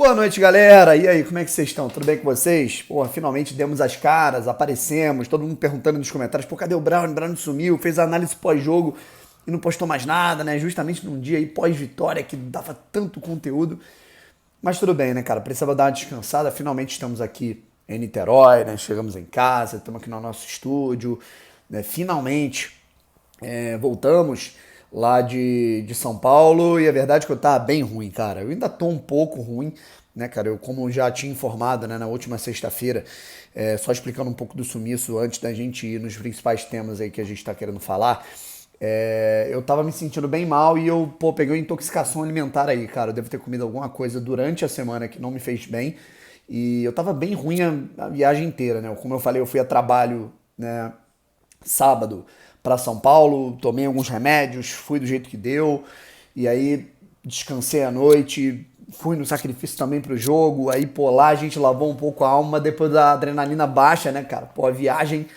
Boa noite, galera. E aí, como é que vocês estão? Tudo bem com vocês? Pô, finalmente demos as caras, aparecemos, todo mundo perguntando nos comentários, pô, cadê o Brown? O Brown sumiu, fez a análise pós-jogo e não postou mais nada, né? Justamente num dia aí pós-vitória que dava tanto conteúdo. Mas tudo bem, né, cara? Precisava dar uma descansada. Finalmente estamos aqui em Niterói, né? Chegamos em casa, estamos aqui no nosso estúdio, né? Finalmente voltamos lá de São Paulo, e a verdade é que eu tava bem ruim, cara. Eu ainda tô um pouco ruim, né, cara? Eu, como já tinha informado, né, na última sexta-feira, só explicando um pouco do sumiço antes da gente ir nos principais temas aí que a gente tá querendo falar, eu tava me sentindo bem mal e eu, pô, peguei uma intoxicação alimentar aí, cara. Eu devo ter comido alguma coisa durante a semana que não me fez bem, e eu tava bem ruim a viagem inteira, né? Como eu falei, eu fui a trabalho, né, sábado para São Paulo, tomei alguns remédios, fui do jeito que deu, e aí descansei à noite, fui no sacrifício também pro jogo, aí pô, lá a gente lavou um pouco a alma depois da adrenalina baixa, né, cara? Pô, a viagem,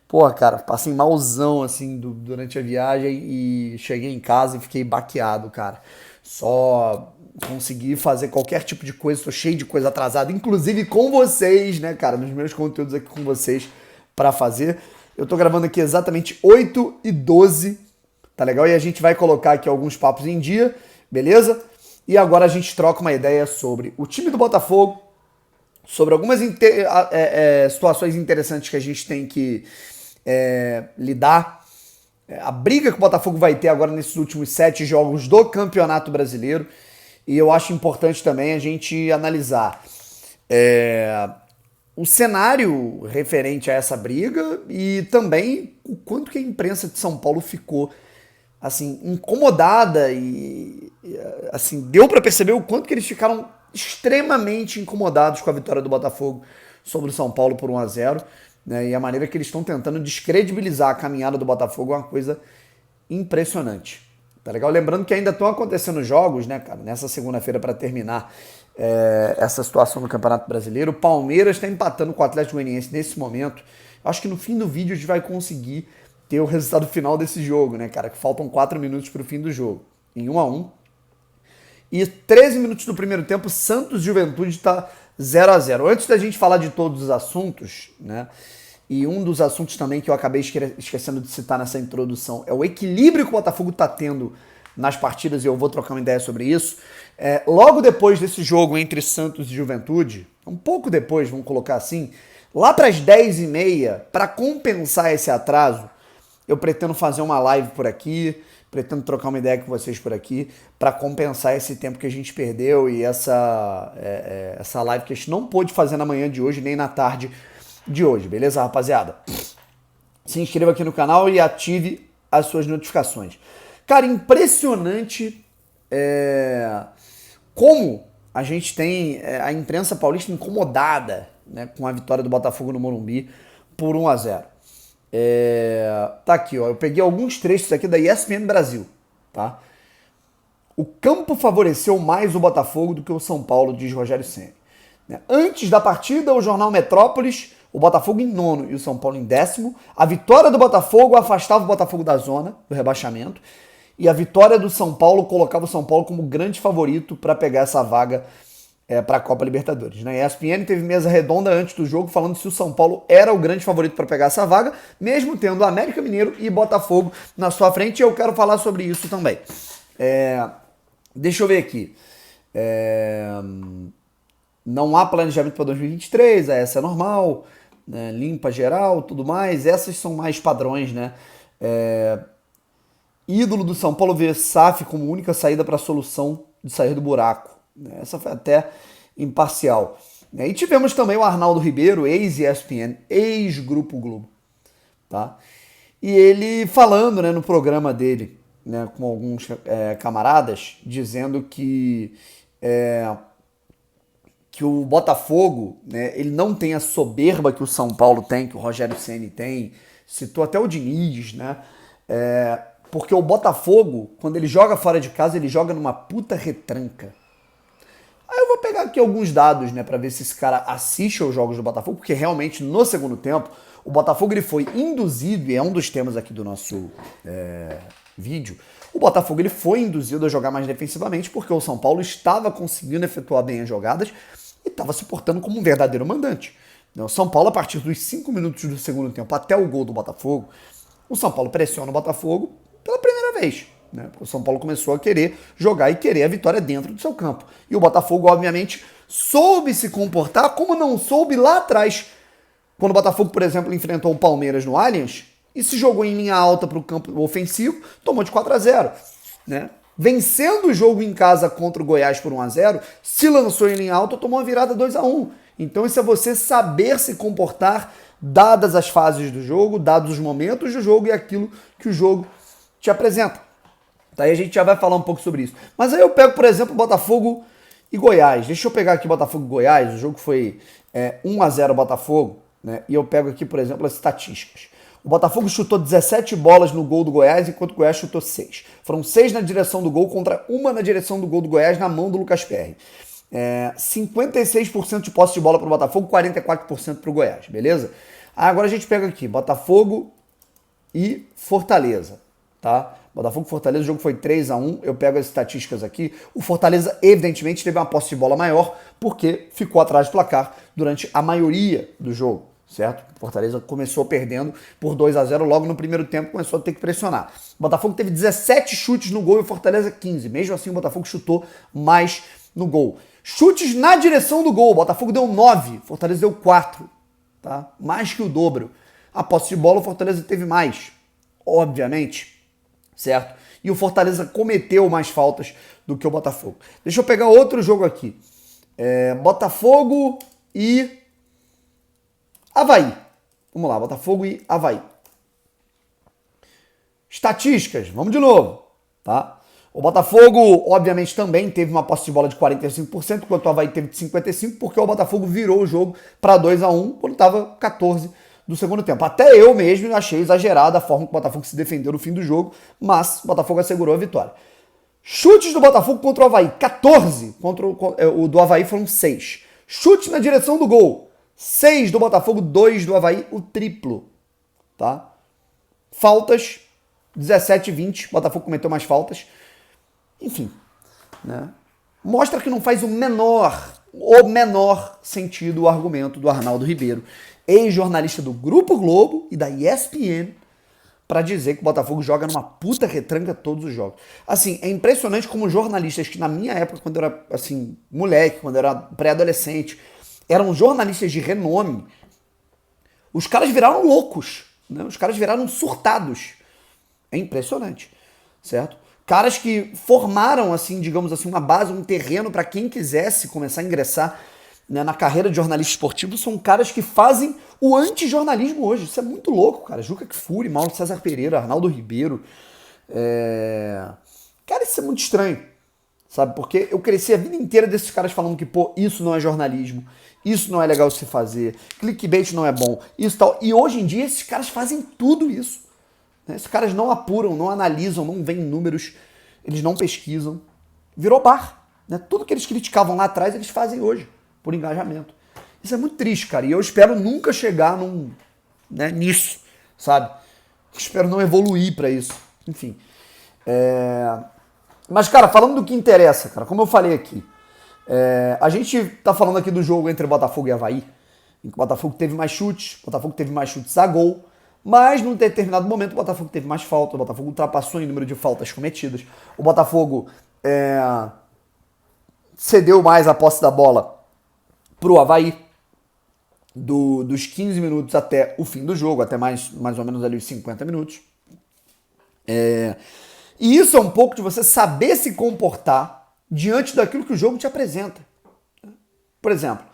pô, cara, passei malzão assim durante a viagem e cheguei em casa e fiquei baqueado, cara. Só consegui fazer qualquer tipo de coisa, tô cheio de coisa atrasada, inclusive com vocês, né, cara, nos meus conteúdos aqui com vocês para fazer. Eu tô gravando aqui exatamente 8h12, tá legal? E a gente vai colocar aqui alguns papos em dia, beleza? E agora a gente troca uma ideia sobre o time do Botafogo, sobre algumas situações interessantes que a gente tem que lidar, a briga que o Botafogo vai ter agora nesses últimos 7 jogos do Campeonato Brasileiro, e eu acho importante também a gente analisar o cenário referente a essa briga e também o quanto que a imprensa de São Paulo ficou assim incomodada e assim deu para perceber o quanto que eles ficaram extremamente incomodados com a vitória do Botafogo sobre o São Paulo por 1-0, né? E a maneira que eles estão tentando descredibilizar a caminhada do Botafogo é uma coisa impressionante. Tá legal? Lembrando que ainda estão acontecendo jogos, né, cara? Nessa segunda-feira para terminar essa situação no Campeonato Brasileiro. O Palmeiras está empatando com o Atlético Goianiense nesse momento. Acho que no fim do vídeo a gente vai conseguir ter o resultado final desse jogo, né, cara? Que faltam 4 minutos para o fim do jogo. Em 1-1. E 13 minutos do primeiro tempo, Santos Juventude está 0-0. Antes da gente falar de todos os assuntos, né? E um dos assuntos também que eu acabei esquecendo de citar nessa introdução é o equilíbrio que o Botafogo está tendo nas partidas, e eu vou trocar uma ideia sobre isso. Logo depois desse jogo entre Santos e Juventude, um pouco depois, vamos colocar assim, lá para as 10h30, para compensar esse atraso, eu pretendo fazer uma live por aqui, pretendo trocar uma ideia com vocês por aqui, para compensar esse tempo que a gente perdeu e essa live que a gente não pôde fazer na manhã de hoje, nem na tarde de hoje, beleza, rapaziada? Se inscreva aqui no canal e ative as suas notificações. Cara, impressionante como a gente tem a imprensa paulista incomodada, né, com a vitória do Botafogo no Morumbi por 1-0. Tá aqui, ó, eu peguei alguns trechos aqui da ESPN Brasil, tá? O campo favoreceu mais o Botafogo do que o São Paulo, diz Rogério Ceni. Antes da partida, o jornal Metrópolis, o Botafogo em 9º e o São Paulo em 10º. A vitória do Botafogo afastava o Botafogo da zona do rebaixamento. E a vitória do São Paulo colocava o São Paulo como grande favorito para pegar essa vaga para a Copa Libertadores. A ESPN teve mesa redonda antes do jogo falando se o São Paulo era o grande favorito para pegar essa vaga, mesmo tendo América Mineiro e Botafogo na sua frente. E eu quero falar sobre isso também. Deixa eu ver aqui. Não há planejamento para 2023, essa é normal, né? Limpa geral, tudo mais. Essas são mais padrões, né? Ídolo do São Paulo vê SAF como única saída para a solução de sair do buraco. Essa foi até imparcial. E tivemos também o Arnaldo Ribeiro, ex-ESPN, ex-Grupo Globo. Tá? E ele falando, né, no programa dele, né, com alguns camaradas, dizendo que o Botafogo, né, ele não tem a soberba que o São Paulo tem, que o Rogério Ceni tem, citou até o Diniz, né? Porque o Botafogo, quando ele joga fora de casa, ele joga numa puta retranca. Aí eu vou pegar aqui alguns dados, né, para ver se esse cara assiste aos jogos do Botafogo, porque realmente no segundo tempo o Botafogo ele foi induzido, e é um dos temas aqui do nosso vídeo, o Botafogo ele foi induzido a jogar mais defensivamente porque o São Paulo estava conseguindo efetuar bem as jogadas e estava se portando como um verdadeiro mandante. O São Paulo, a partir dos 5 minutos do segundo tempo até o gol do Botafogo, o São Paulo pressiona o Botafogo pela primeira vez. Né? O São Paulo começou a querer jogar e querer a vitória dentro do seu campo. E o Botafogo, obviamente, soube se comportar como não soube lá atrás. Quando o Botafogo, por exemplo, enfrentou o Palmeiras no Allianz e se jogou em linha alta para o campo ofensivo, tomou de 4-0. Né? Vencendo o jogo em casa contra o Goiás por 1-0, se lançou em linha alta, tomou uma virada 2-1. Então isso é você saber se comportar dadas as fases do jogo, dados os momentos do jogo e aquilo que o jogo te apresenta. Daí a gente já vai falar um pouco sobre isso. Mas aí eu pego, por exemplo, Botafogo e Goiás. Deixa eu pegar aqui Botafogo e Goiás. O jogo foi 1-0 Botafogo. Né? E eu pego aqui, por exemplo, as estatísticas. O Botafogo chutou 17 bolas no gol do Goiás, enquanto o Goiás chutou 6. Foram 6 na direção do gol contra 1 na direção do gol do Goiás na mão do Lucas Perry. 56% de posse de bola para o Botafogo, 44% para o Goiás, beleza? Agora a gente pega aqui, Botafogo e Fortaleza, tá? Botafogo e Fortaleza, o jogo foi 3-1, eu pego as estatísticas aqui. O Fortaleza, evidentemente, teve uma posse de bola maior, porque ficou atrás do placar durante a maioria do jogo, certo? O Fortaleza começou perdendo por 2-0, logo no primeiro tempo começou a ter que pressionar. O Botafogo teve 17 chutes no gol e o Fortaleza 15, mesmo assim o Botafogo chutou mais no gol. Chutes na direção do gol, o Botafogo deu 9, Fortaleza deu 4, tá? Mais que o dobro. A posse de bola, o Fortaleza teve mais, obviamente, certo? E o Fortaleza cometeu mais faltas do que o Botafogo. Deixa eu pegar outro jogo aqui. Botafogo e Avaí. Vamos lá, Botafogo e Avaí. Estatísticas, vamos de novo, tá? O Botafogo, obviamente, também teve uma posse de bola de 45%, enquanto o Avaí teve de 55%, porque o Botafogo virou o jogo para 2-1 quando estava 14 do segundo tempo. Até eu mesmo achei exagerada a forma que o Botafogo se defendeu no fim do jogo, mas o Botafogo assegurou a vitória. Chutes do Botafogo contra o Avaí, 14, o do Avaí foram 6. Chutes na direção do gol, 6 do Botafogo, 2 do Avaí, o triplo, tá? Faltas, 17-20, o Botafogo cometeu mais faltas. Enfim, né? Mostra que não faz o menor sentido o argumento do Arnaldo Ribeiro, ex-jornalista do Grupo Globo e da ESPN, para dizer que o Botafogo joga numa puta retranca todos os jogos. Assim, é impressionante como jornalistas que na minha época, quando eu era assim, moleque, quando eu era pré-adolescente, eram jornalistas de renome, os caras viraram loucos, né? Os caras viraram surtados. É impressionante, certo? Caras que formaram, assim, digamos assim, uma base, um terreno para quem quisesse começar a ingressar, né, na carreira de jornalista esportivo, são caras que fazem o antijornalismo hoje. Isso é muito louco, cara. Juca Kfouri, Mauro César Pereira, Arnaldo Ribeiro. Cara, isso é muito estranho, sabe? Porque eu cresci a vida inteira desses caras falando que, pô, isso não é jornalismo, isso não é legal de se fazer, clickbait não é bom, isso tal. E hoje em dia esses caras fazem tudo isso. Esses caras não apuram, não analisam, não veem números, eles não pesquisam. Virou bar. Né? Tudo que eles criticavam lá atrás, eles fazem hoje, por engajamento. Isso é muito triste, cara. E eu espero nunca chegar nisso, sabe? Espero não evoluir pra isso. Enfim. Mas, cara, falando do que interessa, cara, como eu falei aqui, a gente tá falando aqui do jogo entre Botafogo e Avaí, em que o Botafogo teve mais chutes, a gol, mas num determinado momento o Botafogo teve mais faltas, o Botafogo ultrapassou em número de faltas cometidas, o Botafogo cedeu mais a posse da bola pro Avaí, dos 15 minutos até o fim do jogo, até mais ou menos ali os 50 minutos. E isso é um pouco de você saber se comportar diante daquilo que o jogo te apresenta. Por exemplo,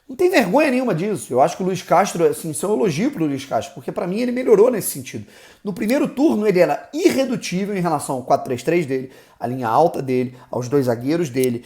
não tem vergonha nenhuma disso. Eu acho que o Luiz Castro, assim, isso é um elogio pro Luiz Castro, porque para mim ele melhorou nesse sentido. No primeiro turno ele era irredutível em relação ao 4-3-3 dele, a linha alta dele, aos dois zagueiros dele.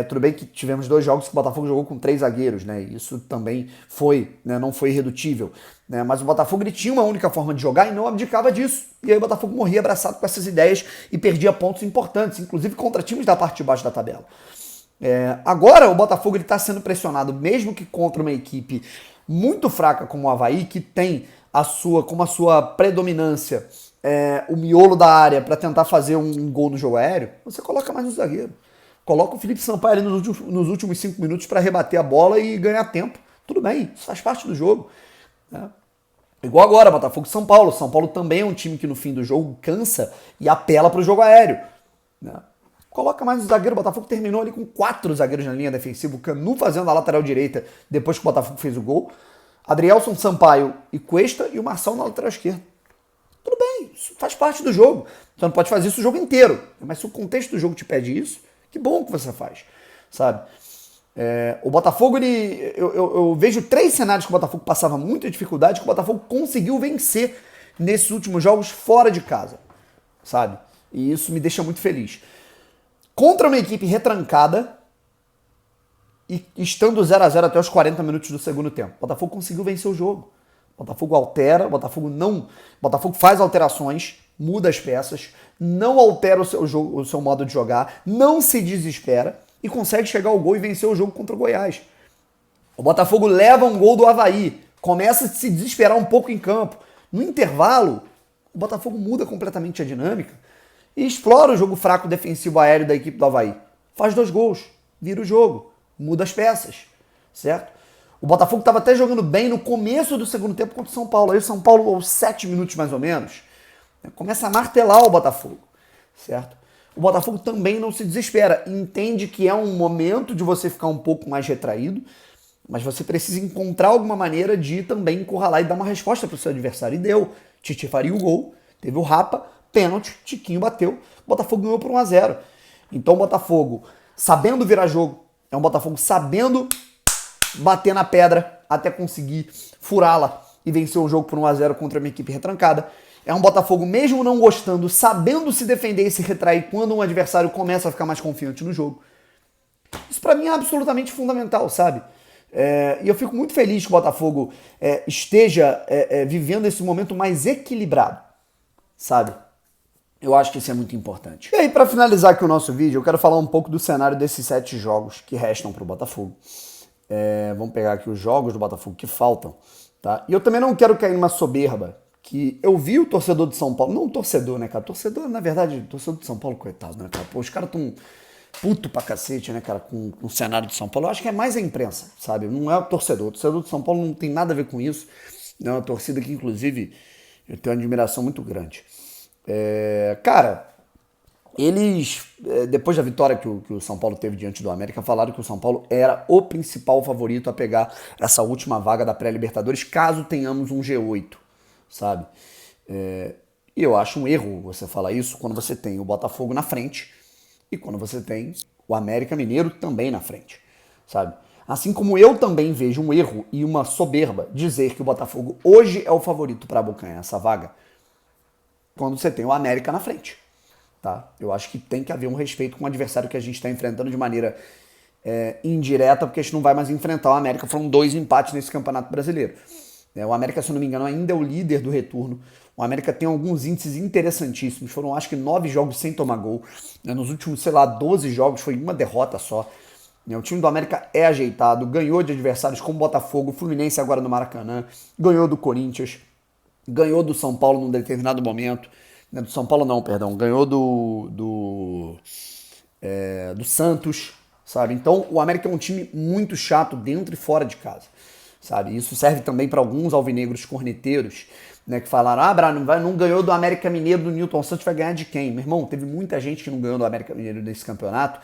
Tudo bem que tivemos 2 jogos que o Botafogo jogou com 3 zagueiros, né? Isso também foi, né, não foi irredutível. Né? Mas o Botafogo ele tinha uma única forma de jogar e não abdicava disso. E aí o Botafogo morria abraçado com essas ideias e perdia pontos importantes, inclusive contra times da parte de baixo da tabela. Agora o Botafogo está sendo pressionado, mesmo que contra uma equipe muito fraca como o Avaí, que tem como a sua predominância o miolo da área para tentar fazer um gol no jogo aéreo. Você coloca mais um zagueiro. Coloca o Felipe Sampaio ali nos últimos 5 minutos para rebater a bola e ganhar tempo. Tudo bem, isso faz parte do jogo. Né? Igual agora, Botafogo e São Paulo. São Paulo também é um time que no fim do jogo cansa e apela para o jogo aéreo. Né? Coloca mais um zagueiro. O Botafogo terminou ali com 4 zagueiros na linha defensiva. O Canu fazendo a lateral direita depois que o Botafogo fez o gol. Adrielson, Sampaio e Cuesta e o Marçal na lateral esquerda. Tudo bem, isso faz parte do jogo. Você não pode fazer isso o jogo inteiro. Mas se o contexto do jogo te pede isso, que bom que você faz, sabe? O Botafogo, eu vejo 3 cenários que o Botafogo passava muita dificuldade, que o Botafogo conseguiu vencer nesses últimos jogos fora de casa, sabe? E isso me deixa muito feliz. Contra uma equipe retrancada e estando 0-0 até os 40 minutos do segundo tempo, o Botafogo conseguiu vencer o jogo. O Botafogo altera, o Botafogo faz alterações, muda as peças, não altera o seu modo de jogar, não se desespera e consegue chegar ao gol e vencer o jogo contra o Goiás. O Botafogo leva um gol do Avaí, começa a se desesperar um pouco em campo. No intervalo, o Botafogo muda completamente a dinâmica e explora o jogo fraco defensivo aéreo da equipe do Avaí. Faz 2 gols, vira o jogo, muda as peças, certo? O Botafogo estava até jogando bem no começo do segundo tempo contra o São Paulo. Aí o São Paulo, aos 7 minutos mais ou menos, começa a martelar o Botafogo, certo? O Botafogo também não se desespera, entende que é um momento de você ficar um pouco mais retraído, mas você precisa encontrar alguma maneira de também encurralar e dar uma resposta para o seu adversário. E deu. Titi faria o gol, teve o Rapa, pênalti, Tiquinho bateu, o Botafogo ganhou por 1-0. Então o Botafogo, sabendo virar jogo, é um Botafogo sabendo bater na pedra até conseguir furá-la e vencer o jogo por 1-0 contra uma equipe retrancada. É um Botafogo, mesmo não gostando, sabendo se defender e se retrair quando um adversário começa a ficar mais confiante no jogo. Isso pra mim é absolutamente fundamental, sabe? E eu fico muito feliz que o Botafogo esteja vivendo esse momento mais equilibrado, sabe? Eu acho que isso é muito importante. E aí, pra finalizar aqui o nosso vídeo, eu quero falar um pouco do cenário desses 7 jogos que restam pro Botafogo. Vamos pegar aqui os jogos do Botafogo que faltam, tá? E eu também não quero cair numa soberba, que eu vi o torcedor de São Paulo, não o torcedor, né, cara? Torcedor, na verdade, torcedor de São Paulo, coitado, né, cara? Pô, os caras tão puto pra cacete, né, cara, com o cenário de São Paulo. Eu acho que é mais a imprensa, sabe? Não é o torcedor. O torcedor de São Paulo não tem nada a ver com isso. É uma torcida que, inclusive, eu tenho uma admiração muito grande. Cara, eles, depois da vitória que o São Paulo teve diante do América, falaram que o São Paulo era o principal favorito a pegar essa última vaga da pré-Libertadores, caso tenhamos um G8, sabe? E eu acho um erro você falar isso quando você tem o Botafogo na frente e quando você tem o América Mineiro também na frente, sabe? Assim como eu também vejo um erro e uma soberba dizer que o Botafogo hoje é o favorito para abocanhar essa vaga quando você tem o América na frente. Tá? Eu acho que tem que haver um respeito com o adversário que a gente está enfrentando de maneira indireta, porque a gente não vai mais enfrentar o América. Foram 2 empates nesse Campeonato Brasileiro. O América, se eu não me engano, ainda é o líder do retorno. O América tem alguns índices interessantíssimos. Foram, acho que, 9 jogos sem tomar gol. Nos últimos, 12 jogos foi uma derrota só. O time do América é ajeitado, ganhou de adversários como Botafogo, Fluminense agora no Maracanã, ganhou do Corinthians, ganhou do São Paulo num determinado momento. Do São Paulo não, perdão. Ganhou do Santos, sabe? Então o América é um time muito chato dentro e fora de casa, sabe? Isso serve também para alguns alvinegros corneteiros, né, que falaram, não ganhou do América Mineiro do Newton Santos, vai ganhar de quem? Meu irmão, teve muita gente que não ganhou do América Mineiro nesse campeonato,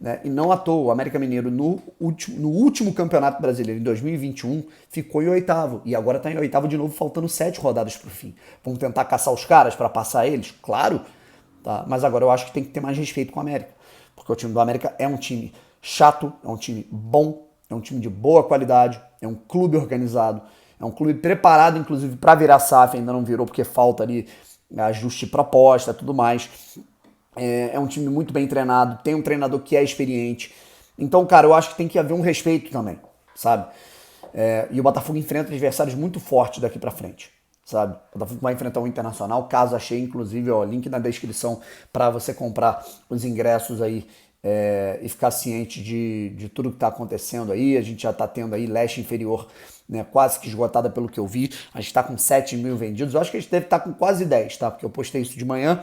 né, e não à toa, o América Mineiro no último Campeonato Brasileiro, em 2021, ficou em 8º, e agora está em 8º de novo, faltando 7 rodadas para o fim. Vamos tentar caçar os caras para passar eles? Claro, tá? Mas agora eu acho que tem que ter mais respeito com o América, porque o time do América é um time chato, é um time bom, é um time de boa qualidade, é um clube organizado, é um clube preparado, inclusive, para virar SAF, ainda não virou porque falta ali ajuste de proposta e tudo mais. É um time muito bem treinado, tem um treinador que é experiente. Então, cara, eu acho que tem que haver um respeito também, sabe? E o Botafogo enfrenta adversários muito fortes daqui pra frente, sabe? O Botafogo vai enfrentar o Internacional, caso achei, inclusive, ó, link na descrição para você comprar os ingressos aí e ficar ciente de tudo que está acontecendo aí. A gente já está tendo aí leste inferior, né, quase que esgotada pelo que eu vi. A gente está com 7 mil vendidos. Eu acho que a gente deve estar com quase 10, tá? Porque eu postei isso de manhã.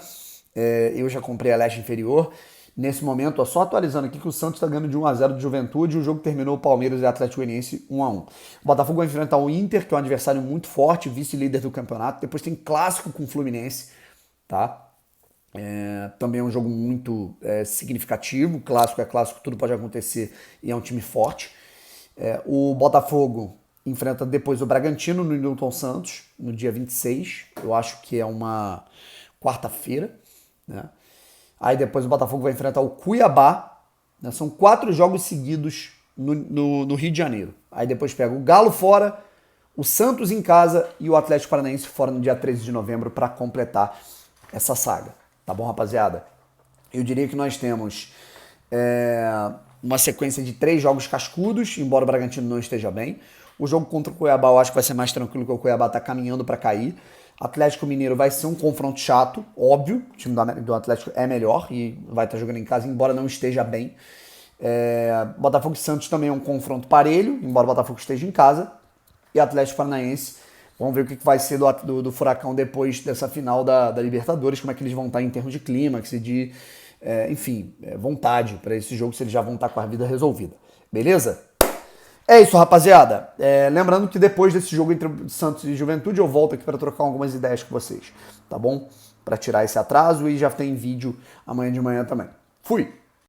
Eu já comprei a leste inferior. Nesse momento, ó, só atualizando aqui que o Santos está ganhando de 1-0 de Juventude. O jogo terminou o Palmeiras e Atlético Goianiense 1-1. O Botafogo vai enfrentar o Inter, que é um adversário muito forte, vice-líder do campeonato. Depois tem clássico com o Fluminense, tá? Também é um jogo muito significativo. Clássico é clássico, tudo pode acontecer e é um time forte. O Botafogo enfrenta depois o Bragantino no Newton Santos, no dia 26. Eu acho que é uma quarta-feira, né? Aí depois o Botafogo vai enfrentar o Cuiabá, né? São 4 jogos seguidos no Rio de Janeiro. Aí depois pega o Galo fora, o Santos em casa e o Atlético Paranaense fora no dia 13 de novembro para completar essa saga. Tá bom, rapaziada? Eu diria que nós temos uma sequência de 3 jogos cascudos, embora o Bragantino não esteja bem. O jogo contra o Cuiabá eu acho que vai ser mais tranquilo, porque o Cuiabá tá caminhando para cair. Atlético Mineiro vai ser um confronto chato, óbvio. O time do Atlético é melhor e vai estar jogando em casa, embora não esteja bem. Botafogo e Santos também é um confronto parelho, embora o Botafogo esteja em casa. E Atlético Paranaense, vamos ver o que vai ser do Furacão depois dessa final da Libertadores, como é que eles vão estar em termos de clímax e de, vontade para esse jogo, se eles já vão estar com a vida resolvida. Beleza? É isso, rapaziada. Lembrando que depois desse jogo entre Santos e Juventude, eu volto aqui para trocar algumas ideias com vocês, tá bom? Para tirar esse atraso, e já tem vídeo amanhã de manhã também. Fui!